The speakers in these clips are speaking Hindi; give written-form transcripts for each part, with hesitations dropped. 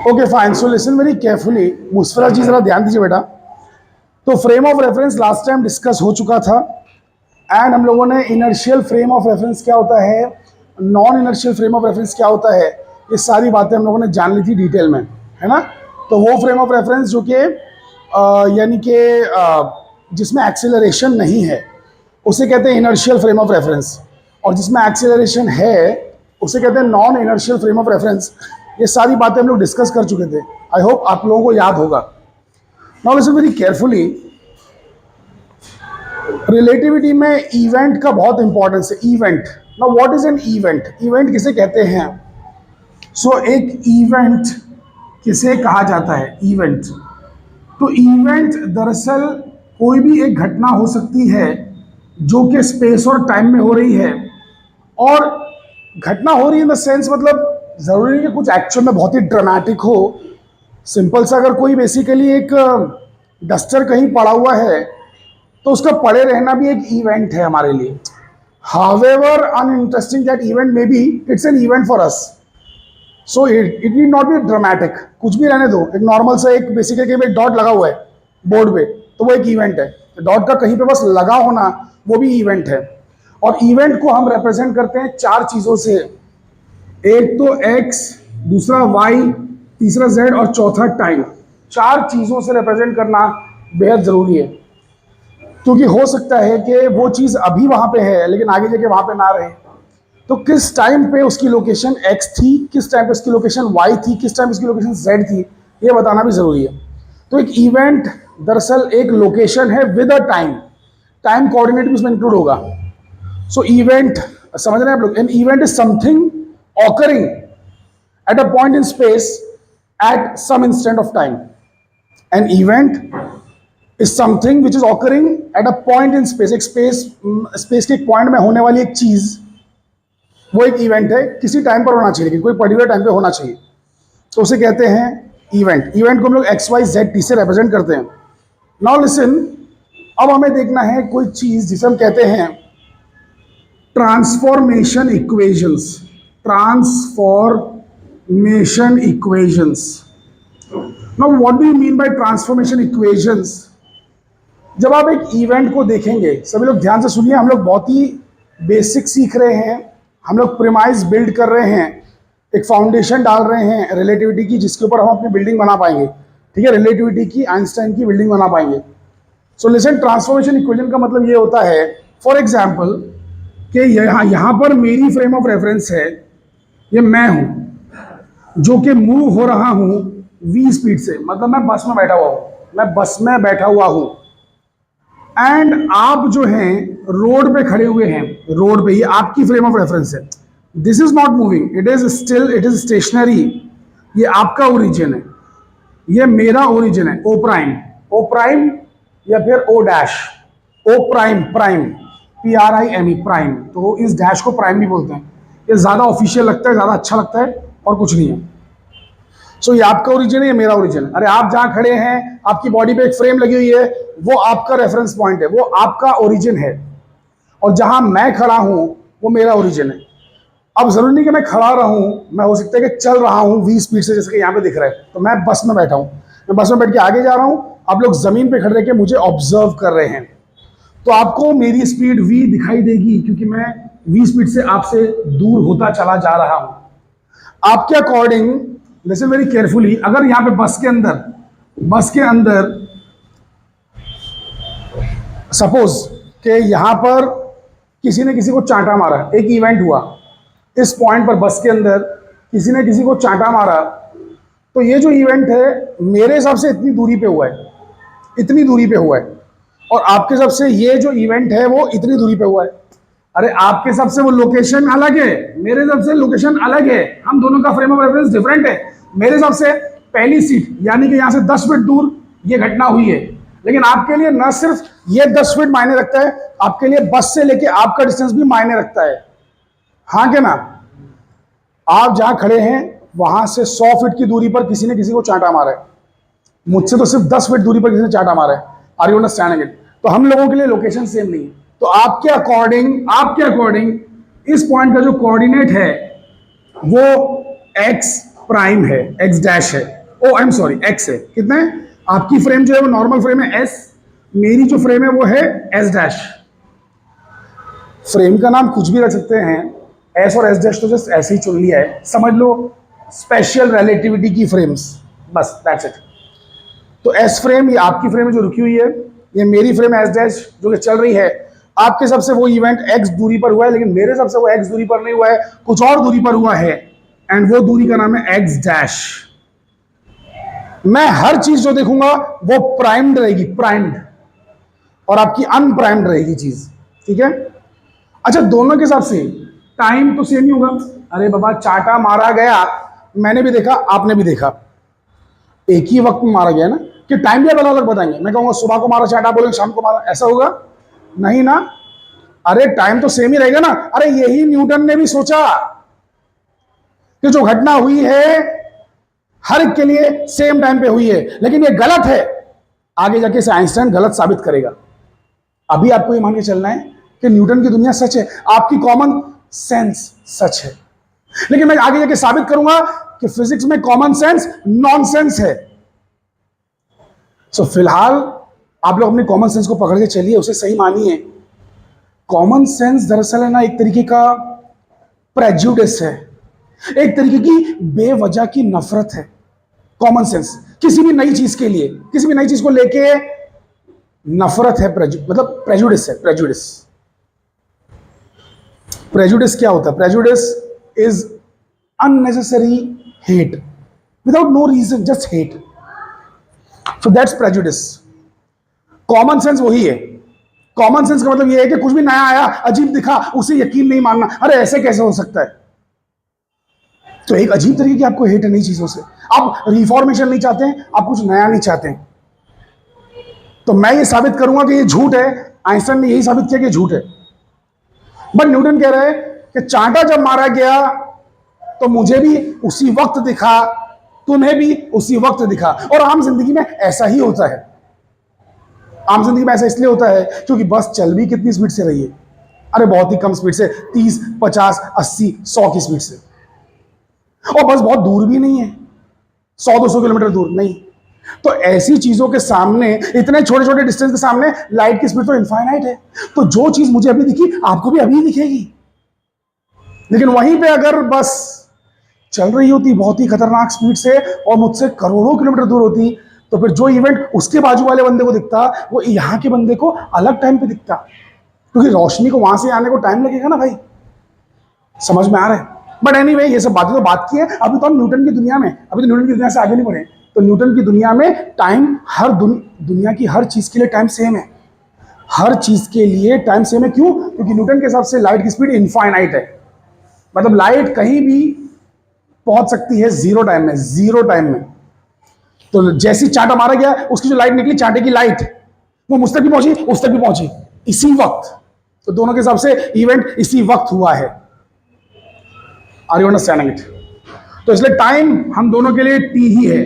Okay fine, so listen very carefully. Musfara ji जरा ध्यान दीजिए बेटा। तो frame of reference last time discuss हो चुका था एंड हम लोगों ने इनर्शियल फ्रेम ऑफ रेफरेंस क्या होता है, non inertial frame of reference क्या होता है, ये सारी बातें हम लोगों ने जान ली थी डिटेल में, है ना। तो वो फ्रेम ऑफ रेफरेंस जो कि यानी कि जिसमें एक्सेलरेशन नहीं है उसे कहते हैं इनर्शियल फ्रेम ऑफ रेफरेंस, और जिसमें एक्सेलरेशन है उसे कहते हैं non inertial frame of reference. ये सारी बातें हम लोग डिस्कस कर चुके थे। आई होप आप लोगों को याद होगा। Now listen very carefully. Relativity में इवेंट का बहुत इंपॉर्टेंस है। Event, now what is an event? Event किसे कहते हैं? सो एक इवेंट किसे कहा जाता है? इवेंट। तो इवेंट दरअसल कोई भी एक घटना हो सकती है जो कि स्पेस और टाइम में हो रही है, और घटना हो रही है इन द सेंस मतलब जरूरी नहीं कि कुछ एक्चुअल में बहुत ही ड्रामेटिक हो। सिंपल सा अगर कोई बेसिकली एक डस्टर कहीं पड़ा हुआ है तो उसका पड़े रहना भी एक इवेंट है हमारे लिए। However uninteresting that event may be, it's an event for us. So it need not be dramatic, कुछ भी रहने दो। एक नॉर्मल सा एक बेसिकली एक डॉट लगा हुआ है बोर्ड पे, तो वो एक इवेंट है। डॉट का कहीं पे बस लगा होना वो भी इवेंट है। और इवेंट को हम रिप्रेजेंट करते हैं चार चीजों से। एक तो x, दूसरा y, तीसरा z और चौथा टाइम। चार चीजों से रिप्रेजेंट करना बेहद जरूरी है, क्योंकि हो सकता है कि वो चीज अभी वहां पे है लेकिन आगे जाके वहां पे ना रहे। तो किस टाइम पे उसकी लोकेशन x थी, किस टाइम पे उसकी लोकेशन y थी, किस टाइम उसकी लोकेशन z थी, ये बताना भी जरूरी है। तो एक इवेंट दरअसल एक लोकेशन है with a time, time coordinate भी उसमें इंक्लूड होगा। सो इवेंट समझ रहे हैं आप लोग? An event is something occurring at a point in space at some instant of time. An event is something which is occurring at a point in space. एक space के एक पॉइंट में होने वाली एक चीज, वो एक इवेंट है। किसी टाइम पर होना चाहिए, लेकिन कोई पर्टिकुलर टाइम पे होना चाहिए, तो उसे कहते हैं इवेंट। इवेंट को हम लोग एक्स वाई जेड टी से रिप्रेजेंट करते हैं। नाउ लिसन, अब हमें देखना है कोई चीज जिसे हम कहते हैं transformation equations. Transformation equations. Now what do you mean by transformation equations? जब आप एक इवेंट को देखेंगे, सभी लोग ध्यान से सुनिए, हम लोग बहुत ही बेसिक सीख रहे हैं, हम लोग प्रीमाइज बिल्ड कर रहे हैं, एक फाउंडेशन डाल रहे हैं रिलेटिविटी की, जिसके ऊपर हम अपनी बिल्डिंग बना पाएंगे। ठीक है, रिलेटिविटी की, आइंस्टाइन की बिल्डिंग बना पाएंगे। सो लिसन, ट्रांसफॉर्मेशन इक्वेशन का मतलब ये होता है, फॉर एग्जाम्पल कि यहां पर मेरी फ्रेम ऑफ रेफरेंस है, ये मैं हूं जो कि मूव हो रहा हूं v स्पीड से, मतलब मैं बस में बैठा हुआ हूं, मैं बस में बैठा हुआ हूं। एंड आप जो हैं रोड पे खड़े हुए हैं, रोड पे, ये आपकी फ्रेम ऑफ रेफरेंस है। This is not moving, it is still, it is stationary. ये आपका ओरिजिन है, ये मेरा ओरिजिन है। ओ प्राइम, ओ प्राइम या फिर ओ डैश, ओ प्राइम, प्राइम, PRIME, प्राइम। तो इस डैश को प्राइम भी बोलते हैं। ये ज्यादा ऑफिशियल लगता है, ज्यादा अच्छा लगता है, और कुछ नहीं है। सो ये आपका ओरिजिन है, ये मेरा ओरिजिन है। अरे आप जहां खड़े हैं, आपकी बॉडी पे एक फ्रेम लगी हुई है, वो आपका रेफरेंस पॉइंट है, वो आपका ओरिजिन है। और जहां मैं खड़ा हूं वो मेरा ओरिजिन है। अब जरूरी नहीं कि मैं खड़ा रहूं, मैं हो सकता है कि चल रहा हूं v स्पीड से, जैसे कि यहां पे दिख रहा है। तो मैं बस में बैठा हूं, मैं बस में बैठ के आगे जा रहा हूं, आप लोग जमीन पे खड़े रह मुझे ऑब्जर्व कर रहे हैं। तो आपको मेरी स्पीड v दिखाई देगी, क्योंकि मैं v स्पीड से आपसे दूर होता चला जा रहा हूं। आपके अकॉर्डिंग, लिसन वेरी केयरफुली, अगर यहां पे बस के अंदर सपोज कि यहां पर किसी ने किसी को चांटा मारा, एक इवेंट हुआ इस पॉइंट पर, बस के अंदर किसी ने किसी को चांटा मारा, तो ये जो इवेंट है मेरे हिसाब से इतनी दूरी पे हुआ है, इतनी दूरी पे हुआ है, और आपके हिसाब से ये जो इवेंट है वो इतनी दूरी पे हुआ है। अरे आपके हिसाब से वो लोकेशन अलग है, मेरे हिसाब से लोकेशन अलग है, हम दोनों का फ्रेम ऑफ रेफरेंस डिफरेंट है। मेरे हिसाब से पहली सीट यानी कि यहां से 10 फीट दूर ये घटना हुई है, लेकिन आपके लिए न सिर्फ ये 10 फीट मायने रखता है, आपके लिए बस से लेके आपका डिस्टेंस भी मायने रखता है। हाँ क्या ना? आप जहां खड़े हैं वहां से 100 फीट की दूरी पर किसी ने किसी को चांटा मारा है, मुझसे तो सिर्फ 10 फीट दूरी पर किसी ने चांटा मारा है। Are you understanding it? तो हम लोगों के लिए लोकेशन सेम नहीं है। तो आपके अकॉर्डिंग इस पॉइंट का जो कोऑर्डिनेट है वो एक्स प्राइम है, एक्स डैश है, ओ आई एम सॉरी एक्स है। कितना है? आपकी फ्रेम जो है वो नॉर्मल फ्रेम है एस, मेरी जो फ्रेम है वो है एस डैश। फ्रेम का नाम कुछ भी रख सकते हैं, एस और एस डैश तो जस्ट ऐसे ही चुन लिया है, समझ लो स्पेशल रिलेटिविटी की फ्रेम्स, बस दैट्स इट। तो एस फ्रेम ये आपकी फ्रेम जो रुकी हुई है, ये मेरी फ्रेम एस डैश जो कि चल रही है। आपके सबसे वो इवेंट एक्स दूरी पर हुआ है, लेकिन मेरे सबसे वो एक्स दूरी पर नहीं हुआ है, कुछ और दूरी पर हुआ है, एंड वो दूरी का नाम है एक्स डैश। मैं हर चीज जो देखूंगा वो प्राइम्ड रहेगी, प्राइम्ड, और आपकी अनप्राइम्ड रहेगी चीज, ठीक है। अच्छा, दोनों के हिसाब से टाइम तो सेम ही होगा। अरे बाबा, चाटा मारा गया, मैंने भी देखा आपने भी देखा, एक ही वक्त में मारा गया ना, कि टाइम भी अलग अलग बताएंगे। मैं कहूंगा सुबह को मारा चाटा, बोलेंगे शाम को मारा, ऐसा होगा नहीं ना। अरे टाइम तो सेम ही रहेगा ना। अरे यही न्यूटन ने भी सोचा कि जो घटना हुई है हर एक के लिए सेम टाइम पे हुई है, लेकिन ये गलत है। आगे जाके इसे आइंस्टाइन गलत साबित करेगा। अभी आपको ये मान के चलना है कि न्यूटन की दुनिया सच है, आपकी कॉमन सेंस सच है, लेकिन मैं आगे जाके साबित करूंगा कि फिजिक्स में कॉमन सेंस नॉनसेंस है। सो फिलहाल आप लोग अपने कॉमन सेंस को पकड़ के चलिए, उसे सही मानिए। कॉमन सेंस दरअसल है ना एक तरीके का प्रेजुडिस है, एक तरीके की बेवजह की नफरत है। कॉमन सेंस किसी भी नई चीज के लिए, किसी भी नई चीज को लेके नफरत है, मतलब प्रेजुडिस है। प्रेजुडिस, प्रेजुडिस क्या होता है? Prejudice is unnecessary hate without no reason, just hate. So that's prejudice. Common sense वही है। कॉमन सेंस का मतलब यह है कि कुछ भी नया आया, अजीब दिखा, उसे यकीन नहीं मानना। अरे ऐसे कैसे हो सकता है? तो एक अजीब तरीके की आपको हेट है नई चीजों से। आप रिफॉर्मेशन नहीं चाहते हैं, आप कुछ नया नहीं चाहते हैं। तो मैं ये साबित करूंगा कि ये झूठ है। आइंस्टाइन ने यही साबित किया कि झूठ है। बट न्यूटन कह रहे हैं कि चांटा जब मारा गया तो मुझे भी उसी वक्त दिखा, तुम्हें भी उसी वक्त दिखा। और आम जिंदगी में ऐसा ही होता है। आम जिंदगी में ऐसा इसलिए होता है क्योंकि बस चल भी कितनी स्पीड से रही है? अरे बहुत ही कम स्पीड से, 30, 50, 80, 100 की स्पीड से। और बस बहुत दूर भी नहीं है, 100-200 किलोमीटर दूर नहीं। तो ऐसी चीजों के सामने, इतने छोटे छोटे डिस्टेंस के सामने लाइट की स्पीड तो इनफाइनाइट है। तो जो चीज मुझे अभी दिखी आपको भी अभी दिखेगी। लेकिन वहीं पे अगर बस चल रही होती बहुत ही खतरनाक स्पीड से और मुझसे करोड़ों किलोमीटर दूर होती, तो फिर जो इवेंट उसके बाजू वाले बंदे को दिखता वो यहां के बंदे को अलग टाइम पे दिखता, क्योंकि रोशनी को वहां से आने को टाइम लगेगा ना भाई। समझ में आ रहा है? बट एनीवे, ये सब बातें तो बात की है। अभी तो हम न्यूटन की दुनिया में, अभी तो न्यूटन की दुनिया से आगे नहीं बढ़े। तो न्यूटन की दुनिया में टाइम हर दुनिया की हर चीज के लिए टाइम सेम है। हर चीज के लिए टाइम सेम है। क्यों? क्योंकि न्यूटन के हिसाब से लाइट की स्पीड इनफाइनाइट है। मतलब लाइट कहीं भी पहुंच सकती है जीरो टाइम में, जीरो टाइम में। तो जैसी चांटा मारा गया, उसकी जो लाइट निकली, चांटे की लाइट, वो मुझ तक भी पहुंची, उस तक भी पहुंची इसी वक्त। तो दोनों के हिसाब से इवेंट इसी वक्त हुआ है। Are you understanding it? तो इसलिए टाइम हम दोनों के लिए टी ही है।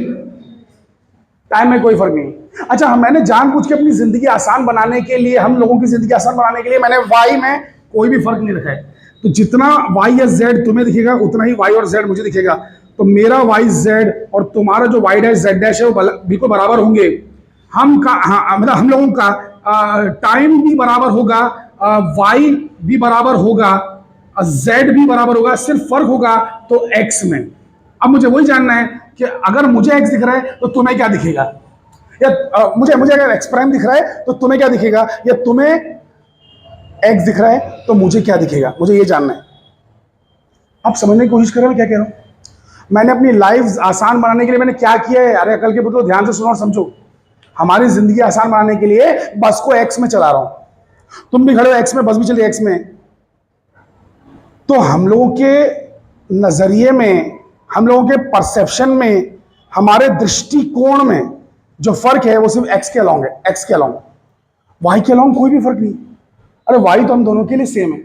टाइम में कोई फर्क नहीं। अच्छा, मैंने जानबूझ के अपनी जिंदगी आसान बनाने के लिए, हम लोगों की जिंदगी आसान बनाने के लिए, मैंने वाई में कोई भी फर्क नहीं रखा है। तो जितना वाई या जेड तुम्हें दिखेगा, उतना ही वाई और जेड मुझे दिखेगा। तो मेरा वाई जेड और तुम्हारा जो वाई डैश जेड डैश है वो बिल्कुल बराबर होंगे। हम का, हाँ, मतलब हम लोगों का टाइम भी बराबर होगा, वाई भी बराबर होगा, जेड भी बराबर होगा। सिर्फ फर्क होगा तो एक्स में। अब मुझे वही जानना है कि अगर मुझे एक्स दिख रहा है तो तुम्हें क्या दिखेगा, या मुझे अगर एक्स प्राइम दिख रहा है तो तुम्हें क्या दिखेगा, या तुम्हें एक्स दिख रहा है तो मुझे क्या दिखेगा। मुझे ये जानना है। आप समझने की कोशिश कर रहे हो क्या कह रहा हूं? मैंने अपनी लाइफ आसान बनाने के लिए मैंने क्या किया है? अरे अकल के पुत्रों, ध्यान से सुनो और समझो। हमारी जिंदगी आसान बनाने के लिए बस को एक्स में चला रहा हूं। तुम भी खड़े हो एक्स में, बस भी चलिए एक्स में। तो हम लोगों के नजरिए में, हम लोगों के परसेप्शन में, हमारे दृष्टिकोण में जो फर्क है वो सिर्फ एक्स के अलॉन्ग है, एक्स के अलॉन्ग। वाई के अलॉन्ग कोई भी फर्क नहीं। अरे वाई तो हम दोनों के लिए सेम है,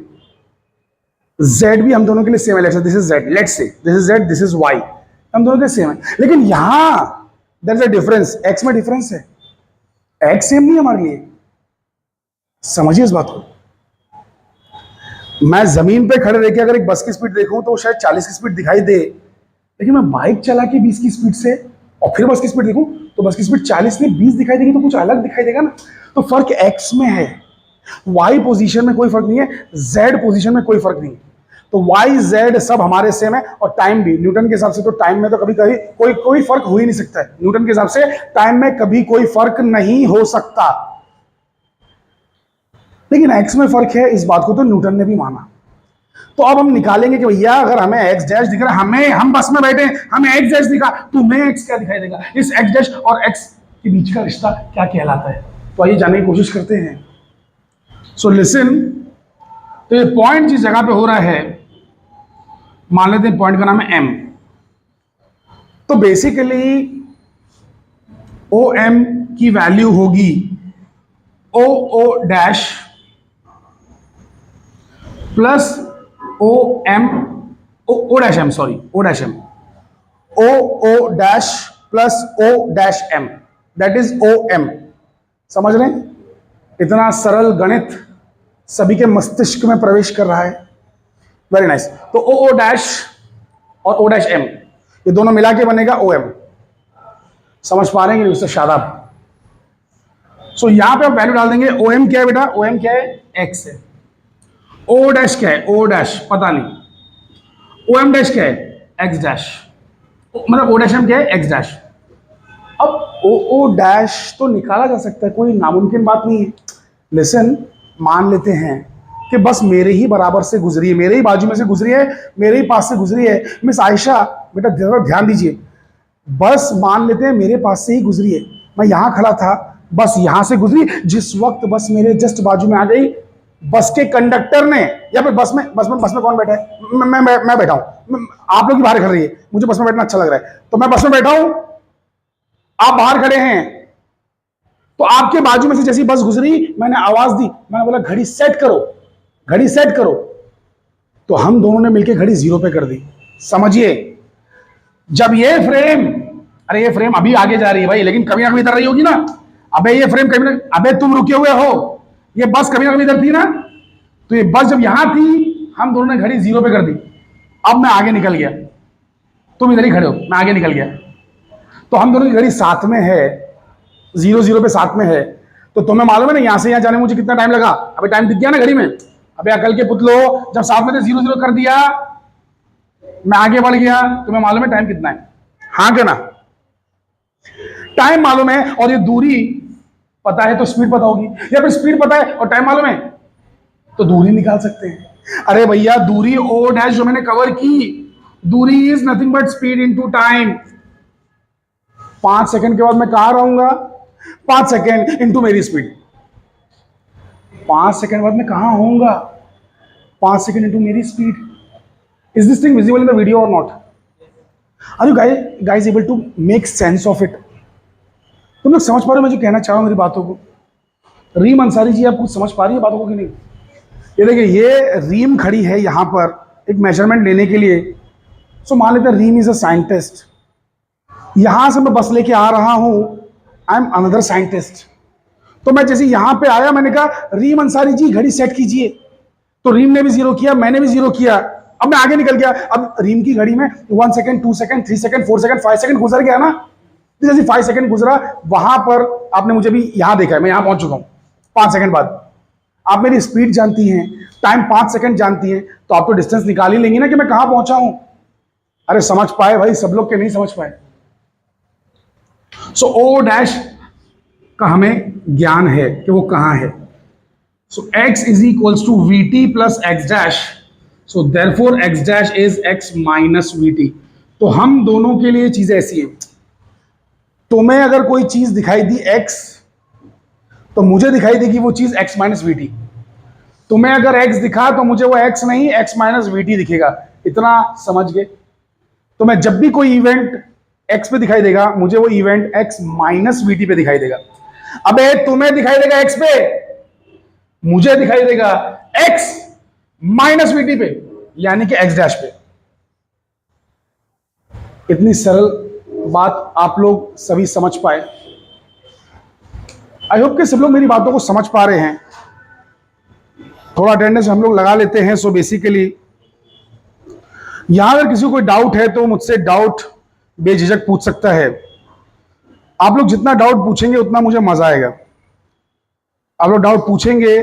जेड भी हम दोनों के लिए सेम है। Let's say this is z, let's say this is z, this is y, हम दोनों के सेम है। लेकिन यहां there is a difference, x में डिफरेंस है। एक्स सेम नहीं है हमारे लिए। समझिए इस बात को। मैं जमीन पे खड़े रह के अगर एक बस की स्पीड देखूं तो शायद 40 की स्पीड दिखाई दे, लेकिन मैं बाइक चला के 20 की स्पीड से और फिर बस की स्पीड देखूं तो बस की स्पीड 40 नहीं 20 दिखाई देगी, तो कुछ अलग दिखाई देगा ना। तो फर्क एक्स में है, वाई पोजीशन में कोई फर्क नहीं है, जेड पोजीशन में कोई फर्क नहीं है। तो वाई जेड सब हमारे सेम है, और टाइम भी न्यूटन के हिसाब से, तो टाइम में तो कभी कभी कोई फर्क हो ही नहीं सकता है। न्यूटन के हिसाब से टाइम में कभी कोई फर्क नहीं हो सकता, लेकिन एक्स में फर्क है, इस बात को तो न्यूटन ने भी माना। तो अब हम निकालेंगे कि भैया अगर हमें एक्स डैश दिख रहा है, हम बस में बैठे हमें एक्स डैश दिखा, तुम्हें एक्स क्या दिखाई देगा, इस एक्स डैश और एक्स के बीच का रिश्ता क्या कहलाता है। तो आइए जानने की कोशिश करते हैं। सो लिसन, तो ये पॉइंट जिस जगह पे हो रहा है, मान लेते हैं पॉइंट का नाम है एम। तो बेसिकली ओ एम की वैल्यू होगी o o dash plus o m, o dash m, sorry o dash m, o o dash plus o dash m, that is o m. समझ रहे हैं? इतना सरल गणित सभी के मस्तिष्क में प्रवेश कर रहा है। Very nice. तो ओ ओ डैश और ओ डैश एम, ये दोनों मिला के बनेगा ओ एम। समझ पा रहे हैं कि उससे शादाब। सो यहां पे आप वैल्यू डाल देंगे। ओ एम क्या है बेटा? ओ एम क्या है? एक्स है। ओ डैश क्या है? ओ डैश पता नहीं। ओ एम डैश क्या है? एक्स डैश, मतलब ओ डैश एम क्या है? X dash. अब ओ ओ डैश तो निकाला जा सकता है, कोई नामुमकिन बात नहीं है। लिसन, मान लेते हैं कि बस मेरे ही बराबर से गुजरी है, मेरे ही बाजू में से गुजरी है, मेरे ही पास से गुजरी है। मिस आयशा बेटा जरा ध्यान दीजिए, बस मान लेते हैं मेरे पास से ही गुजरी है, मैं यहां खड़ा था, बस यहां से गुजरी, जिस वक्त बस मेरे जस्ट बाजू में आ गई, बस के कंडक्टर ने, या फिर बस में कौन बैठा है? मैं बैठा हूं। आप लोग ही बाहर खड़े रहिए, मुझे बस में बैठना अच्छा लग रहा है, तो मैं बस में बैठा हूं, आप बाहर खड़े हैं, तो आपके बाजू में से जैसी बस गुजरी, मैंने आवाज दी, मैंने बोला घड़ी सेट करो, घड़ी सेट करो, तो हम दोनों ने मिलकर घड़ी 0 पे कर दी। समझिए, जब ये फ्रेम, अरे ये फ्रेम अभी आगे जा रही है भाई, लेकिन कभी ना कभी इधर रही होगी ना। अबे ये फ्रेम कभी ना, अबे तुम रुके हुए हो, ये बस कभी ना कभी इधर थी ना, तो ये बस जब यहां थी, हम दोनों ने घड़ी 0 पे कर दी। अब मैं आगे निकल गया, तुम इधर ही खड़े हो, मैं आगे निकल गया, तो हम दोनों की घड़ी साथ में है, 0 पे साथ में है। तो तुम्हें मालूम है ना, यहां से यहां जाने में मुझे कितना टाइम लगा? अबे टाइम दिख गया ना घड़ी में। अबे अकल के पुतलो, जब साथ में थे 0 कर दिया, मैं आगे बढ़ गया, तुम्हें मालूम है टाइम कितना है? हाँ क्या ना? टाइम मालूम है और ये दूरी पता है तो स्पीड पता होगी, या फिर स्पीड पता है और टाइम मालूम है तो दूरी निकाल सकते हैं। अरे भैया दूरी ओ डैश जो मैंने कवर की, दूरी is nothing but speed into time. 5 second के बाद मैं कहां रहूंगा? 5 सेकंड इंटू मेरी स्पीड। 5 सेकंड बाद मैं कहां होऊंगा? 5 सेकंड इंटू मेरी speed. Is this thing visible in the video or not? Are you guys able to make sense of it? तुम लोग समझ पा रहे हो मैं जो कहना चाह रहा हूं मेरी बातों को? रीम अंसारी जी, आप कुछ समझ पा रही है बातों को कि नहीं? ये देखिए, ये रीम खड़ी है यहां पर एक मेजरमेंट लेने के लिए। सो मान लेते हैं रीम इज अ साइंटिस्ट, यहां से मैं बस लेके आ रहा हूं, आई एम अनदर साइंटिस्ट। तो मैं जैसे यहां पे आया, मैंने कहा रीम अंसारी जी घड़ी सेट कीजिए, तो रीम ने भी 0 किया, मैंने भी 0 किया, अब मैं आगे निकल गया। अब रीम की घड़ी में 1 second, 2 second, 3 second, 4 second, 5 second गुजर गया ना। जैसे 5 सेकंड गुजरा, वहां पर आपने मुझे भी यहां देखा है, मैं यहां पहुंच चुका हूं 5 सेकंड बाद। आप मेरी स्पीड जानती हैं, टाइम 5 सेकंड जानती हैं, तो आप तो डिस्टेंस निकाल ही लेंगी ना कि मैं कहां पहुंचा हूं। अरे समझ पाए भाई? सब लोग के नहीं समझ पाए। सो ओ डैश का हमें ज्ञान है कि वो कहां है। So x is equals to vt plus x dash, so therefore x dash is x minus vt। तो हम दोनों के लिए चीजें ऐसी है, तुम्हें अगर कोई चीज दिखाई दी x, तो मुझे दिखाई देगी वो चीज x माइनस वीटी। तुम्हें अगर x दिखा तो मुझे वो x नहीं x माइनस वीटी दिखेगा। इतना समझ गए? तो मैं जब भी कोई इवेंट x पे दिखाई देगा, मुझे वो इवेंट x माइनस वीटी पे दिखाई देगा। अबे तुम्हें दिखाई देगा x पे, मुझे दिखाई देगा x माइनस वीटी पे, यानी कि x डैश पे। इतनी सरल बात आप लोग सभी समझ पाए। आई होप कि सब लोग मेरी बातों को समझ पा रहे हैं। थोड़ा अटेंडेंस हम लोग लगा लेते हैं। सो बेसिकली यहां अगर किसी को कोई डाउट है तो मुझसे डाउट बेझिझक पूछ सकता है। आप लोग जितना डाउट पूछेंगे उतना मुझे मजा आएगा। आप लोग डाउट पूछेंगे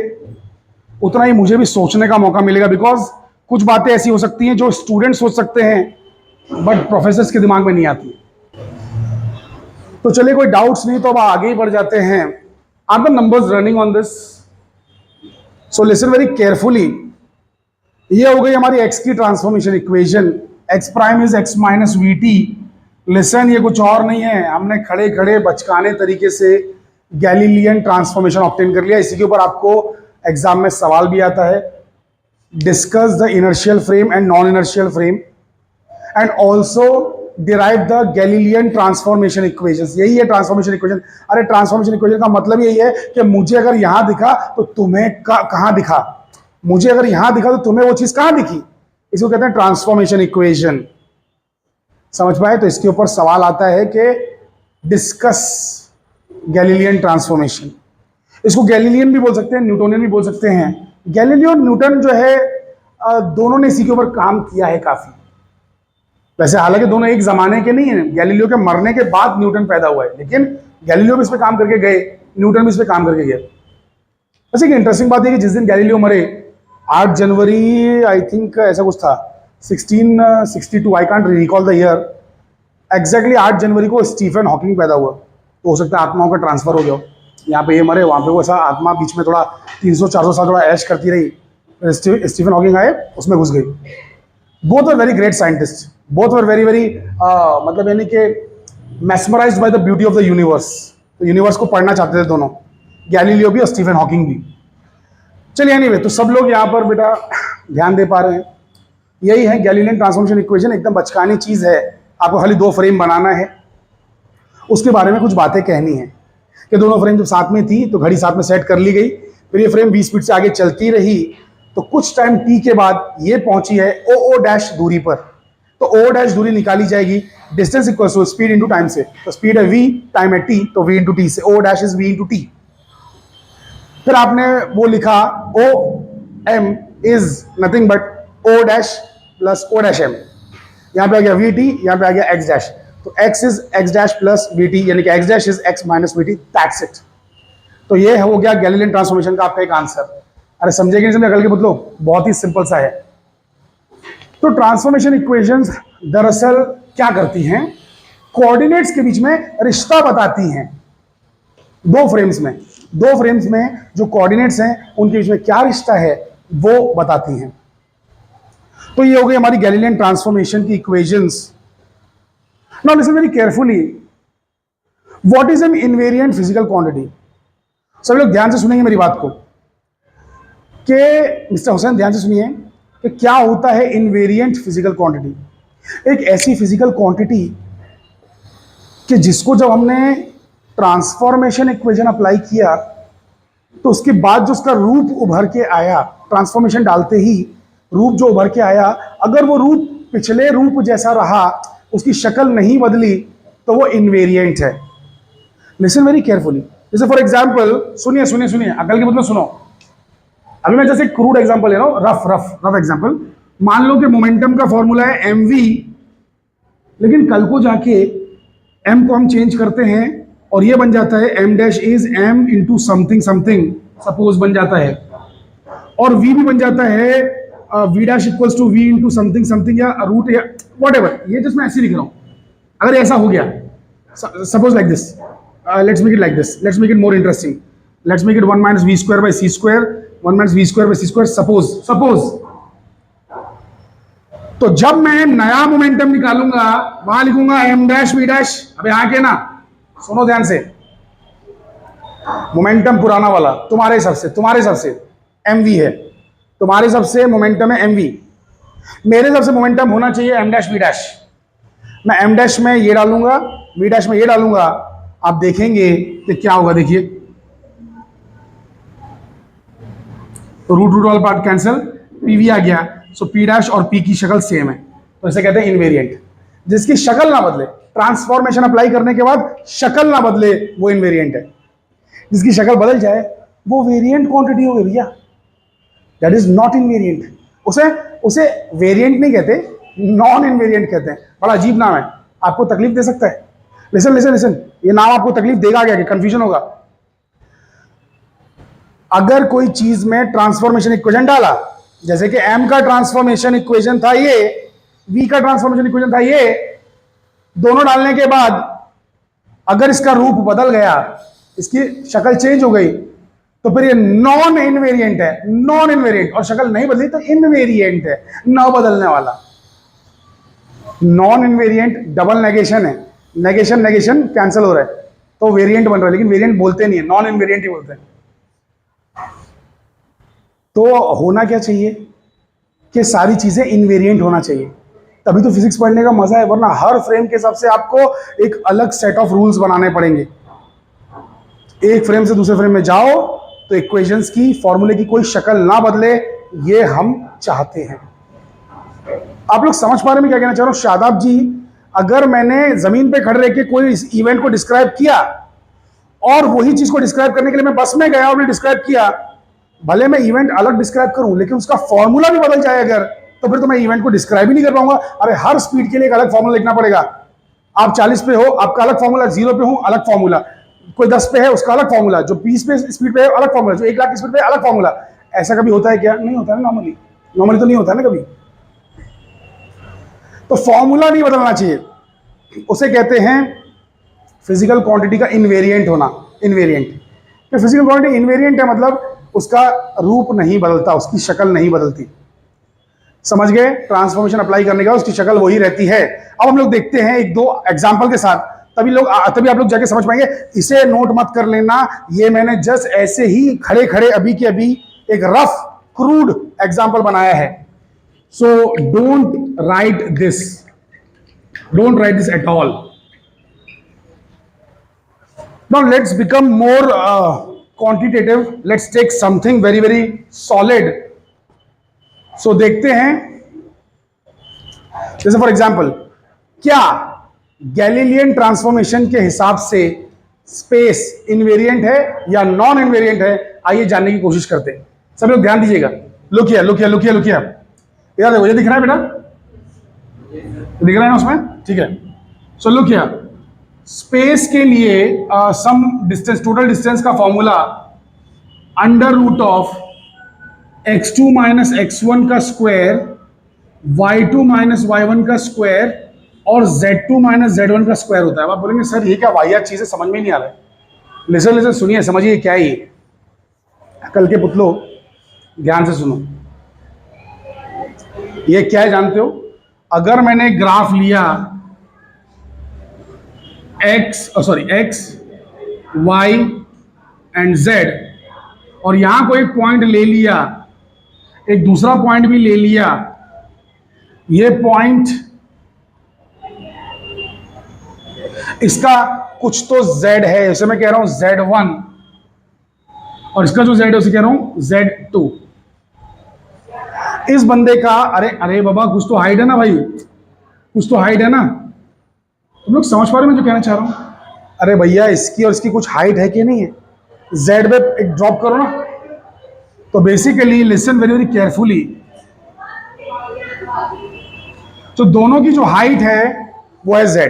उतना ही मुझे भी सोचने का मौका मिलेगा, बिकॉज कुछ बातें ऐसी हो सकती हैं जो स्टूडेंट सोच सकते हैं बट प्रोफेसर्स के दिमाग में नहीं आती। तो चलिए, कोई डाउट्स नहीं तो अब आगे ही बढ़ जाते हैं। Are the numbers running on this? So listen very carefully. ये हो गई हमारी एक्स की transformation equation, x prime is x minus v t. Listen, ये कुछ और नहीं है, हमने खड़े खड़े बचकाने तरीके से गैलीलियन ट्रांसफॉर्मेशन ऑब्टेन कर लिया। इसी के ऊपर आपको एग्जाम में सवाल भी आता है, discuss the inertial frame and non inertial frame and also derive the Galilean transformation equations. यही है ट्रांसफॉर्मेशन इक्वेशन। अरे ट्रांसफॉर्मेशन इक्वेशन का मतलब यही है कि मुझे अगर यहां दिखा तो तुम्हें कहां दिखा, मुझे अगर यहां दिखा तो तुम्हें वो चीज कहां दिखी। इसको कहते हैं ट्रांसफॉर्मेशन इक्वेशन। समझ पाए? तो इसके ऊपर सवाल आता है कि डिस्कस गैलीलियन ट्रांसफॉर्मेशन। इसको गैलीलियन भी बोल सकते हैं, न्यूटोनियन भी बोल सकते हैं। गैलीलियो और न्यूटन जो है दोनों ने इसी के ऊपर काम किया है काफी। वैसे हालांकि दोनों एक जमाने के नहीं है, गैलीलियो के मरने के बाद न्यूटन पैदा हुआ है, लेकिन गैलीलियो भी इस पे काम करके गए, न्यूटन भी इस पे काम करके गए। वैसे एक इंटरेस्टिंग बात है कि जिस दिन गैलीलियो मरे 8 जनवरी आई थिंक ऐसा कुछ था 1662, I can't recall the year exactly. 8 जनवरी को स्टीफन हॉकिंग पैदा हुआ। तो हो सकता है आत्माओं का ट्रांसफर हो गया, यहाँ पे ये मरे वहाँ पे वो, ऐसा आत्मा बीच में थोड़ा 300-400 साल थोड़ा ऐश करती रही, स्टीफन हॉकिंग आए उसमें घुस गई। Both were very great scientist, both were very very मतलब यानी कि mesmerized by the beauty of the universe. तो यूनिवर्स को पढ़ना चाहते थे दोनों, गैलीलियो भी और स्टीफन हॉकिंग भी। चलिए एनीवे, तो सब लोग यहाँ पर बेटा ध्यान दे पा रहे हैं। यही है गैलीलियन ट्रांसफॉर्मेशन इक्वेशन, एकदम बचकानी चीज है। आपको खाली 2 फ्रेम बनाना है, उसके बारे में कुछ बातें कहनी है कि दोनों फ्रेम जब साथ में थी तो घड़ी साथ में सेट कर ली गई, फिर ये फ्रेम 20 फीट से आगे चलती रही, तो कुछ टाइम टी के बाद ये पहुंची है ओ डैश दूरी पर। तो ओ डैश दूरी निकाली जाएगी, distance equal to speed into time से। तो स्पीड है v, टाइम है t, तो v इंटू टी से o dash is v into t. फिर आपने वो लिखा o m is nothing but o dash plus o dash m. यहां पे आ गया वी टी, यहां पे आ गया एक्स डैश। तो x is x dash plus we T, यानी कि x dash is x minus v T, that's it. तो ये हो गया गैलीलियन ट्रांसफॉर्मेशन का आपका एक आंसर। अरे समझे कि नहीं समझे? अकल के बदलो, बहुत ही सिंपल सा है। तो ट्रांसफॉर्मेशन इक्वेशंस दरअसल क्या करती हैं? कोऑर्डिनेट्स के बीच में रिश्ता बताती हैं। दो फ्रेम्स में जो कोऑर्डिनेट्स हैं उनके बीच में क्या रिश्ता है वो बताती हैं। तो ये हो गई हमारी गैलीलियन ट्रांसफॉर्मेशन की equations. Now listen very carefully. What is an invariant physical quantity? सब लोग ध्यान से सुनेंगे मेरी बात को कि मिस्टर हुसैन ध्यान से सुनिए कि क्या होता है इनवेरिएंट फिजिकल क्वांटिटी। एक ऐसी फिजिकल क्वांटिटी कि जिसको जब हमने ट्रांसफॉर्मेशन इक्वेशन अप्लाई किया तो उसके बाद जो उसका रूप उभर के आया, ट्रांसफॉर्मेशन डालते ही रूप जो उभर के आया, अगर वो रूप पिछले रूप जैसा रहा, उसकी शक्ल नहीं बदली, तो वो इनवेरिएंट है। Listen very carefully. जैसे फॉर एग्जांपल, सुनिए सुनिए सुनिए, अकल के मतलब सुनो। अभी मैं जैसे क्रूड एग्जांपल ले रहा हूं, रफ एग्जांपल। मान लो कि मोमेंटम का फॉर्मूला है mv, लेकिन कल को जाके m को हम चेंज करते हैं और ये बन जाता है m dash is m into something something, suppose बन जाता है, और v भी बन जाता है v dash equals to v into something something या रूट या व्हाटएवर। ये जस्ट मैं ऐसे लिख रहा हूं। अगर ऐसा हो गया, suppose like this, let's make it like this, let's make it more interesting, let's make it 1 minus v square by c square, 1 minus v square by c square, suppose. तो जब मैं नया मोमेंटम निकालूंगा वहां लिखूंगा m डैश v डैश। अबे आके ना सुनो ध्यान से, मोमेंटम पुराना वाला तुम्हारे हिसाब से mv है, तुम्हारे हिसाब से मोमेंटम है mv, मेरे हिसाब से मोमेंटम होना चाहिए m डैश v डैश। मैं m डैश में ये डालूंगा, v डैश में ये डालूंगा, आप देखेंगे कि क्या होगा। देखिए तो रूट वाला पार्ट कैंसिल, pv आ गया, सो p डैश और p की शक्ल सेम है, तो इसे कहते हैं इनवेरिएंट। जिसकी शक्ल ना बदले, ट्रांसफॉर्मेशन अप्लाई करने के बाद शक्ल ना बदले, वो इनवेरिएंट है। जिसकी शक्ल बदल जाए वो वेरिएंट क्वांटिटी हो गई भैया। That is not invariant. उसे उसे वेरिएंट नहीं कहते, नॉन इनवेरिएंट कहते हैं। बड़ा अजीब नाम है, आपको तकलीफ दे सकता है। लिसन लिसन लिसन, ये नाम आपको तकलीफ देगा क्या, कि कंफ्यूजन होगा। अगर कोई चीज में ट्रांसफॉर्मेशन इक्वेशन डाला, जैसे कि m का ट्रांसफॉर्मेशन इक्वेशन था ये, v का ट्रांसफॉर्मेशन इक्वेशन था ये, दोनों डालने के बाद अगर इसका रूप बदल गया, इसकी शक्ल चेंज हो गई, तो फिर ये नॉन इनवेरिएंट है। नॉन इनवेरिएंट, और शक्ल नहीं बदली तो इनवेरिएंट है, न बदलने वाला। नॉन इनवेरिएंट डबल नेगेशन है, नेगेशन नेगेशन कैंसिल हो रहा है तो वेरिएंट बन रहा है, लेकिन वेरिएंट बोलते नहीं है, नॉन इनवेरिएंट ही बोलते हैं। तो होना क्या चाहिए कि सारी चीजें इनवेरिएंट होना चाहिए, तभी तो फिजिक्स पढ़ने का मजा है। वरना हर फ्रेम के हिसाब से आपको एक अलग सेट ऑफ रूल्स बनाने पड़ेंगे। एक फ्रेम से दूसरे फ्रेम में जाओ तो इक्वेशंस की, फॉर्मूले की कोई शक्ल ना बदले, ये हम चाहते हैं। आप लोग समझ पा रहे हैं मैं क्या कहना चाह रहा हूं? शादाब जी, अगर मैंने जमीन पे खड़े रह के कोई इस इवेंट को डिस्क्राइब किया और वही चीज को डिस्क्राइब करने के लिए मैं बस में गया और मैंने डिस्क्राइब किया, भले मैं इवेंट अलग डिस्क्राइब करूं लेकिन उसका फॉर्मूला भी बदल जाए अगर, तो फिर तो मैं इवेंट को डिस्क्राइब ही नहीं कर पाऊंगा। अरे हर स्पीड के लिए एक अलग फॉर्मूला लिखना पड़ेगा। आप 40 पे हो, आपका अलग फॉर्मूला, 0 पे हो अलग फॉर्मूला, कोई 10 पे है उसका अलग फॉर्मूला, जो 20 पे स्पीड पे है अलग फॉर्मूला, जो 1 लाख की स्पीड पे अलग फॉर्मूला। ऐसा कभी होता है क्या? नहीं होता है नॉर्मली, नॉर्मली तो नहीं होता है ना कभी। तो फॉर्मूला नहीं बदलना चाहिए, उसे कहते हैं फिजिकल क्वांटिटी का इनवेरिएंट होना। इनवेरिएंट, तो फिजिकल क्वांटिटी इनवेरिएंट है मतलब उसका रूप नहीं बदलता, उसकी शक्ल नहीं बदलती। समझ गए? ट्रांसफॉर्मेशन अप्लाई करने का उसकी शक्ल वही रहती है। अब हम लोग देखते हैं एक दो एग्जांपल के साथ, तभी आप लोग जाके समझ पाएंगे। इसे नोट मत कर लेना, ये मैंने जस्ट ऐसे ही खड़े खड़े अभी के अभी एक रफ क्रूड एग्जांपल बनाया है। So don't write this, don't write this at all. Now let's become more quantitative, let's take something very very solid. So देखते हैं, जैसे फॉर एग्जाम्पल, क्या गैलीलियन ट्रांसफॉर्मेशन के हिसाब से स्पेस इनवेरिएंट है या नॉन इनवेरिएंट है? आइए जानने की कोशिश करते हैं। सब लोग ध्यान दीजिएगा। Look here, look here, look here, look here. यार देखो, ये दिख रहा है बेटा, दिख रहा है ना उसमें? ठीक है। सो लुक हियर, स्पेस के लिए सम डिस्टेंस, टोटल डिस्टेंस का formula under root of x2 minus x1 का स्क्वायर, y2 माइनस y1 का स्क्वायर और z2 माइनस z1 का स्क्वायर होता है। अब आप बोलेंगे सर ये क्या वाहियात चीजें, समझ में नहीं आ रहा है। लिसन लिसन, सुनिए, समझिए क्या है ये। कल के पुतलो ध्यान से सुनो, ये क्या है जानते हो? अगर मैंने ग्राफ लिया x y एंड z और यहां को एक पॉइंट ले लिया, एक दूसरा पॉइंट भी ले लिया, ये पॉइंट इसका कुछ तो z है, इसे मैं कह रहा हूं z1, और इसका जो z है उसे कह रहा हूं z2। इस बंदे का, अरे अरे बाबा कुछ तो हाइट है ना भाई, कुछ तो हाइट है ना। तुम लोग समझ पा रहे हो मैं जो कहना चाह रहा हूं? अरे भैया इसकी और इसकी कुछ हाइट है कि नहीं है? Z पे एक ड्रॉप करो ना। तो basically listen very very carefully, तो दोनों की जो हाइट है वो है Z।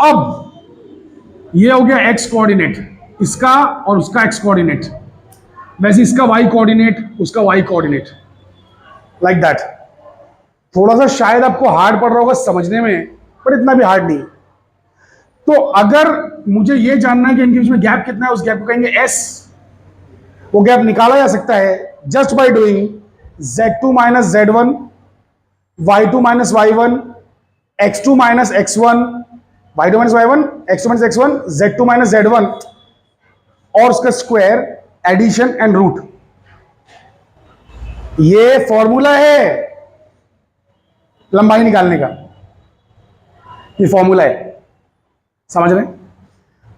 अब ये हो गया x कोऑर्डिनेट, इसका और उसका x कोऑर्डिनेट, वैसे इसका y कोऑर्डिनेट, उसका y कोऑर्डिनेट, लाइक दैट। थोड़ा सा शायद आपको हार्ड पड़ रहा होगा समझने में, पर इतना भी हार्ड नहीं। तो अगर मुझे यह जानना है कि इनके बीच में गैप कितना है, उस गैप को कहेंगे s। वो गैप निकाला जा सकता है just by doing z2 minus z1, y2 minus y1, x2 minus x1, y2 minus y1, x2 minus x1, z2 minus z1 और उसका स्क्वायर, एडिशन एंड रूट। ये फॉर्मूला है लंबाई निकालने का, ये फॉर्मूला है। समझ रहे?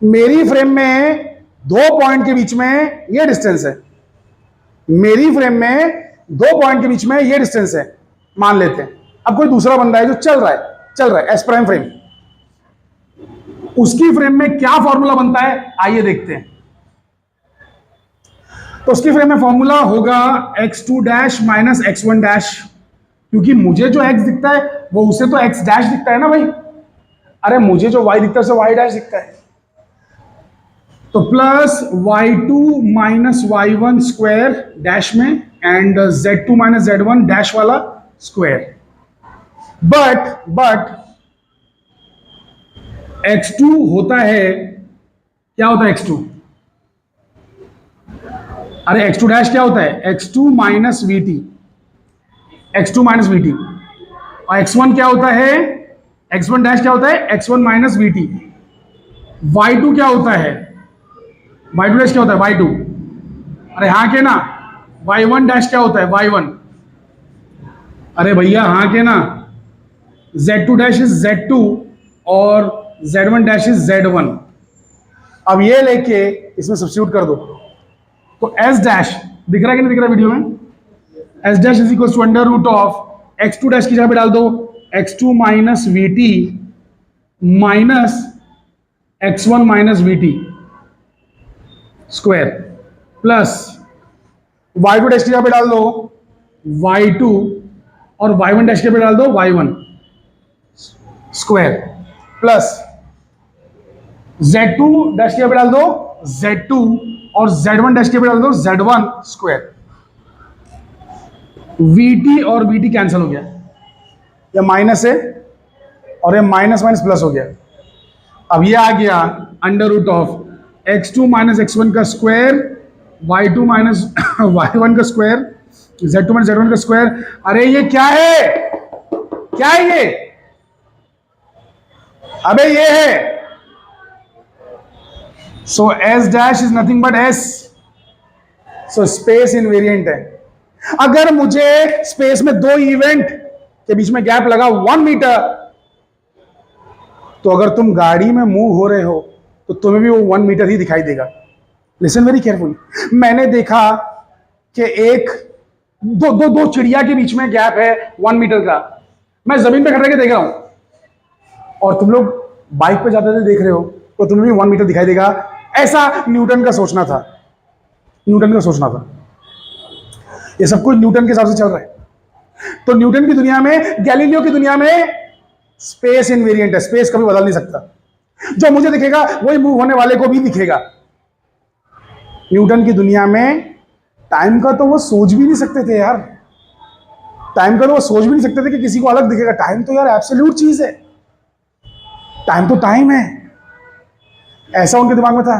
मेरी फ्रेम में दो पॉइंट के बीच में ये डिस्टेंस है, मेरी फ्रेम में दो पॉइंट के बीच में ये डिस्टेंस है, मान लेते हैं। अब कोई दूसरा बंदा है जो चल रहा है एस प्राइम फ्रेम, उसकी फ्रेम में क्या फॉर्मूला बनता है आइए देखते हैं। तो उसके फिर में फॉर्मूला होगा x2 dash minus x1 dash, क्योंकि मुझे जो x दिखता है वो उसे तो x डैश दिखता है ना भाई। अरे मुझे जो y दिखता है उसे y डैश दिखता है। तो plus y2 minus y1 square dash में and z2 minus z1 dash वाला स्क्वायर। बट x2 होता है, क्या होता है x2? अरे x2 डैश क्या होता है? x2 minus VT, x2 minus VT. और x1 क्या होता है? x1 डैश क्या होता है? x1 minus VT. y2 क्या होता है? y2 डैश क्या होता है? y2। अरे हाँ के ना। y1 डैश क्या होता है? y1। अरे भैया हाँ के ना। z2 डैश इज z2 और z1 डैश इज z1। अब ये लेके इसमें सब्स्टिट्यूट कर दो, तो s डैश दिख रहा है कि नहीं दिख रहा वीडियो में? s dash is equal to under root of x2 dash की जगह पे डाल दो x2 minus v t minus x1 minus v t square plus y2 dash की जगह पे डाल दो y2 और y1 डैश की जगह पे डाल दो y1 square plus z2 dash की जगह पे डाल दो z2 और z1 डैश की जगह पे डाल दो z1 स्क्वायर। vt और vt कैंसिल हो गया, ये माइनस है और ये माइनस माइनस प्लस हो गया। अब ये आ गया under root of x2 minus x1 का स्क्वायर y2 माइनस y1 का स्क्वायर z2 माइनस z1 का स्क्वायर। अरे ये क्या है? क्या है ये? अबे ये है। सो s dash is nothing but s। So space invariant है। अगर मुझे स्पेस में दो इवेंट के बीच में गैप लगा 1 मीटर, तो अगर तुम गाड़ी में मूव हो रहे हो तो तुम्हें भी वो 1 मीटर ही दिखाई देगा। Listen very carefully. मैंने देखा कि एक दो चिड़िया के बीच में गैप है 1 मीटर का। मैं जमीन पे खड़े के देख रहा हूं और तुम लोग बाइक पे जाते हुए देख रहे हो तो तुम्हें भी 1 मीटर दिखाई देगा। ऐसा न्यूटन का सोचना था। न्यूटन का सोचना था। ये सब कुछ न्यूटन के हिसाब से चल रहा है। तो न्यूटन की दुनिया में, गैलीलियो की दुनिया में स्पेस इनवेरिएंट है। स्पेस कभी बदल नहीं सकता। जो मुझे दिखेगा वही मूव होने वाले को भी दिखेगा। न्यूटन की दुनिया में टाइम का तो वो सोच भी नहीं सकते थे यार। टाइम का तो वो सोच भी नहीं सकते थे कि किसी को अलग दिखेगा। टाइम तो यार एब्सोल्यूट चीज है। टाइम तो टाइम है, ऐसा उनके दिमाग में था।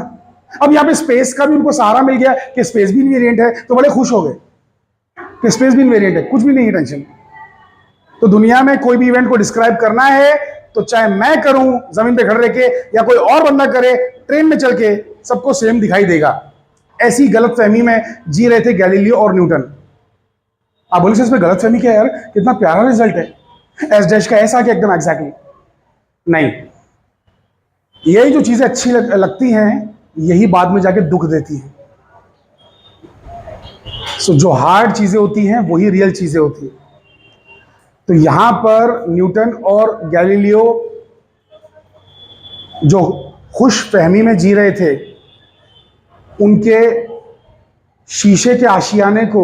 अब यहां पे स्पेस का भी उनको सहारा मिल गया कि स्पेस भी इनवेरिएंट है, तो बड़े खुश हो गए कि स्पेस भी इनवेरिएंट है, कुछ भी नहीं है टेंशन। तो दुनिया में कोई भी इवेंट को डिस्क्राइब करना है तो चाहे मैं करूं जमीन पे खड़े रह के या कोई और बंदा करे ट्रेन में चल के, सबको सेम दिखाई देगा। ऐसी गलतफहमी में जी रहे थे गैलीलियो और न्यूटन। आप बोले इसमें गलतफहमी क्या है यार? कितना प्यारा रिजल्ट है। एस डैश का ऐसा क्या एकदम एग्जैक्टली नहीं। यही जो चीजें अच्छी लगती हैं यही बाद में जाके दुख देती हैं। सो जो हार्ड चीजें होती हैं वही रियल चीजें होती हैं। तो यहां पर न्यूटन और गैलीलियो जो खुश फहमी में जी रहे थे, उनके शीशे के आशियाने को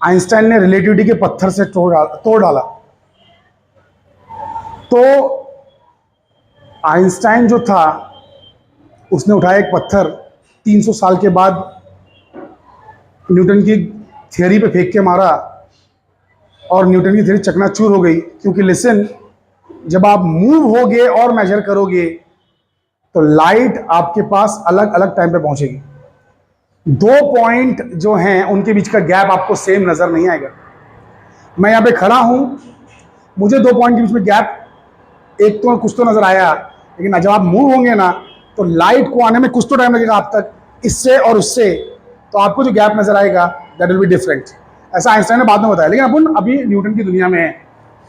आइंस्टाइन ने रिलेटिविटी के पत्थर से तोड़ डाला। तो आइंस्टाइन जो था उसने उठाया एक पत्थर, 300 साल के बाद न्यूटन की थियरी पे फेंक के मारा और न्यूटन की थियरी चकनाचूर हो गई। क्योंकि लिसन, जब आप मूव होगे और मेजर करोगे तो लाइट आपके पास अलग अलग टाइम पे पहुंचेगी। 2 पॉइंट जो हैं उनके बीच का गैप आपको सेम नजर नहीं आएगा। मैं यहां पे खड़ा हूं, मुझे 2 पॉइंट के बीच में गैप एक तो कुछ तो नजर आया, लेकिन जब आप मूव होंगे ना तो लाइट को आने में कुछ तो टाइम लगेगा आप तक, इससे और उससे। तो आपको जो गैप नजर आएगा दैट विल बी डिफरेंट। ऐसा आइंस्टाइन ने बाद में बताया, लेकिन अपन अभी न्यूटन की दुनिया में है।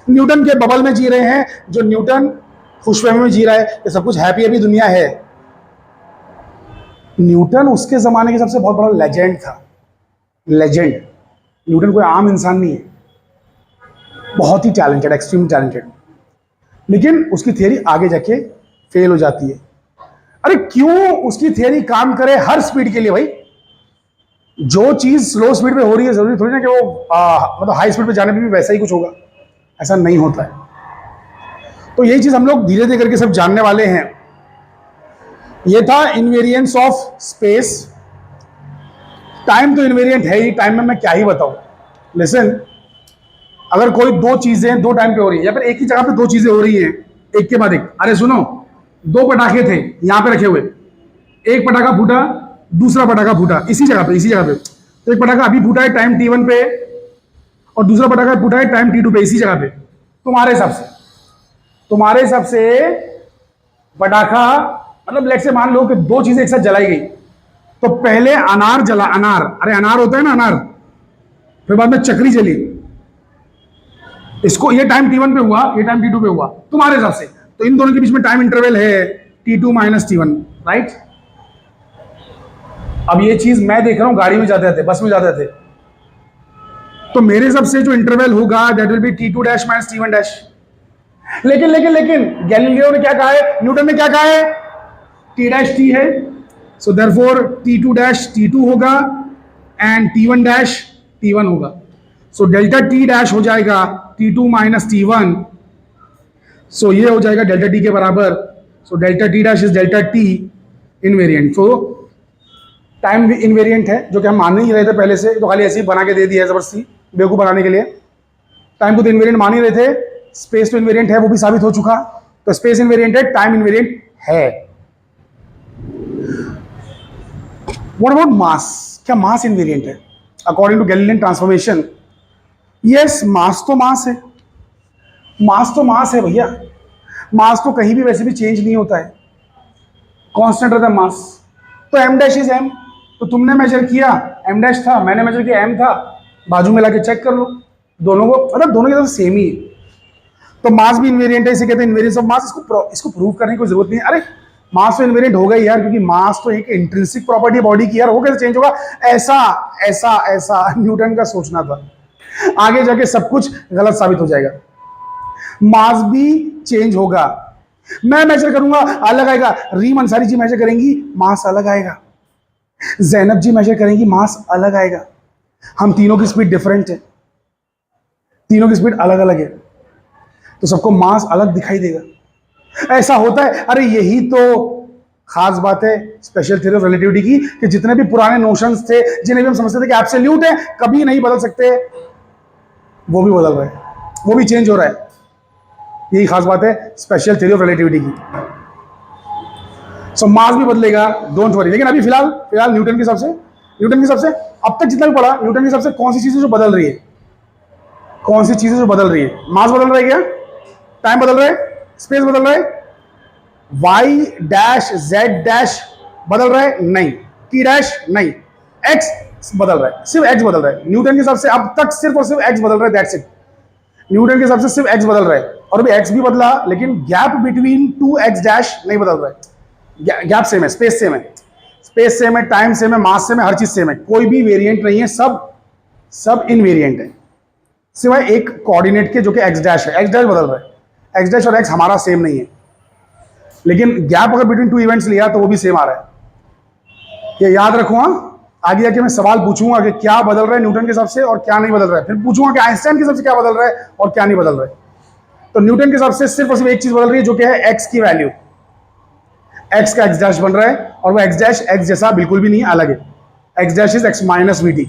न्यूटन के बबल में जी रहे हैं। जो न्यूटन खुशफहमी में जी रहा है कि सब कुछ हैप्पी हैप्पी दुनिया है। न्यूटन उसके जमाने के सबसे बहुत बड़ा लेजेंड था। लेजेंड। न्यूटन कोई आम इंसान नहीं है, बहुत ही टैलेंटेड, एक्सट्रीम टैलेंटेड। लेकिन उसकी थियरी आगे जाके फेल हो जाती है। अरे क्यों उसकी थियरी काम करे हर स्पीड के लिए भाई? जो चीज स्लो स्पीड पे हो रही है जरूरी थोड़ी ना कि वो मतलब हाई स्पीड पे जाने पे भी वैसा ही कुछ होगा, ऐसा नहीं होता है। तो यही चीज हम लोग धीरे धीरे करके सब जानने वाले हैं। ये था इनवेरिएंस ऑफ स्पेस। टाइम तो इनवेरिएंट है ही, टाइम में मैं क्या ही बताऊं। लिसन, अगर कोई दो चीजें दो टाइम पे हो रही है या फिर एक ही जगह पे दो चीजें हो रही हैं एक के बाद एक, अरे सुनो, दो पटाखे थे यहां पे रखे हुए, एक पटाखा फूटा, दूसरा पटाखा फूटा इसी जगह पे, तो एक पटाखा अभी फूटा है टाइम t1 पे और दूसरा पटाखा फूटा है टाइम t2 पे, इसी जगह पे। तुम्हारे हिसाब से पटाखा, मतलब लेट से मान लो कि दो चीजें एक साथ जलाई गई, तो पहले अनार जला, अनार, अरे अनार होता है ना अनार, फिर बाद में चक्री जली। इसको ये टाइम t1 पे हुआ, ये टाइम t2 पे हुआ तुम्हारे हिसाब से, तो इन दोनों के बीच में टाइम इंटरवल है t2 माइनस t1, राइट। अब ये चीज मैं देख रहा हूं, गाड़ी में जाते थे, बस में जाते थे, तो मेरे हिसाब से जो इंटरवल होगा that will be t2 dash minus t1 dash. लेकिन लेकिन लेकिन गैलीलियो ने क्या कहा है, न्यूटन ने क्या कहा है, t डैश t है, so therefore t2 dash t2 होगा एंड t1 डैश t1 होगा। सो डेल्टा t डैश हो जाएगा t2 माइनस t1, सो ये हो जाएगा डेल्टा t के बराबर। So delta t dash is delta t invariant. So time भी इनवेरिएंट है, जो कि हम मान ही रहे थे पहले से, तो खाली ऐसे ही बना के दे दिया है जबरदस्ती बेवकूफ बनाने के लिए। टाइम को तो इनवेरिएंट मान ही रहे थे, स्पेस तो इनवेरिएंट है, वो भी साबित हो चुका। तो स्पेस इनवेरिएंट है, टाइम इनवेरिएंट है। What about mass? क्या मास इनवेरिएंट है? According to Galilean transformation, yes, mass तो मास है, मास तो मास है भैया। मास तो कहीं भी वैसे भी चेंज नहीं होता है, कांस्टेंट रहता है मास। तो एम डैश इज एम, तो तुमने मेजर किया एम डैश था, मैंने मेजर किया एम था, बाजू में लाके चेक कर लो, दोनों को मतलब दोनों की तरफ सेम ही है। तो मास भी इनवेरिएंट है, इसे कहते हैं इनवेरिएंस ऑफ मास। इसको प्रूव करने की कोई जरूरत नहीं है। अरे मास तो इनवेरिएंट होगा ही यार, क्योंकि मास तो एक इंट्रिंसिक प्रॉपर्टी बॉडी की यार, वो कैसे चेंज होगा? ऐसा ऐसा ऐसा न्यूटन का सोचना था, आगे जाके सब कुछ गलत साबित हो जाएगा। मास भी चेंज होगा, मैं मेजर करूंगा अलग आएगा, रीम अंसारी जी मेजर करेंगी मास अलग आएगा, जैनब जी मेजर करेंगी मास अलग आएगा। हम तीनों की स्पीड डिफरेंट है, तीनों की स्पीड अलग अलग है, तो सबको मास अलग दिखाई देगा। ऐसा होता है। अरे यही तो खास बात है स्पेशल थ्योरी ऑफ रिलेटिविटी की, कि जितने भी पुराने नोशंस थे, जिन्हें भी हम समझते थे कि एब्सोल्यूट है, कभी नहीं बदल सकते, वो भी बदल रहे हैं, वो भी चेंज हो रहा है। यही खास बात है स्पेशल थ्योरी ऑफ रिलेटिविटी की। सो मास भी बदलेगा, डोंट वरी। लेकिन अभी फिलहाल न्यूटन के हिसाब से अब तक जितना भी पढ़ा, न्यूटन के हिसाब से कौन सी चीजें जो बदल रही है, कौन सी चीजें जो बदल रही है? मास बदल रहा है क्या? टाइम बदल रहा है? स्पेस बदल रहा है? वाई डैश जेड डैश बदल रहा है? नहीं। टी डैश नहीं। एक्स बदल रहा है, सिर्फ एक्स बदल रहा है। न्यूटन के हिसाब से अब तक सिर्फ और सिर्फ एक्स बदल रहा है, दैट्स इट। न्यूटन के हिसाब से सिर्फ एक्स बदल रहा है, और अभी एक्स भी बदला, लेकिन gap between two x dash नहीं बदल रहा है। गैप सेम है, स्पेस सेम है, स्पेस सेम है, टाइम सेम है, मास सेम है, हर चीज सेम है, कोई भी वेरिएंट नहीं है, सब इनवेरिएंट है, सिवाय एक कोऑर्डिनेट के जो कि एक्स डैश है। एक्स डैश बदल रहा है, एक्स डैश और एक्स हमारा सेम नहीं है, लेकिन गैप अगर बिटवीन टू इवेंट्स लिया तो वो भी सेम आ रहा है। ये याद रखो। हाँ, आगे जाके मैं सवाल पूछूंगा कि क्या बदल रहा है न्यूटन के हिसाब से और क्या नहीं बदल रहा है, फिर पूछूंगा कि आइंस्टाइन के हिसाब से क्या बदल रहा है और क्या नहीं बदल रहा है। तो न्यूटन के हिसाब से सिर्फ और सिर्फ एक चीज बदल रही है, जो कि है एक्स की वैल्यू। एक्स का एक्स डैश बन रहा है, और वो एक्स डैश एक्स जैसा बिल्कुल भी नहीं, अलग है। X dash is x minus v T.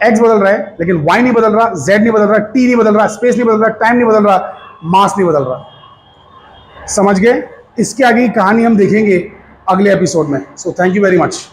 X बदल रहा है, लेकिन वाई नहीं बदल रहा, जेड नहीं बदल रहा, टी नहीं बदल रहा, स्पेस नहीं बदल रहा, टाइम नहीं बदल रहा, मास नहीं बदल रहा। समझ गए? इसके आगे की कहानी हम देखेंगे अगले एपिसोड में। So thank you very much.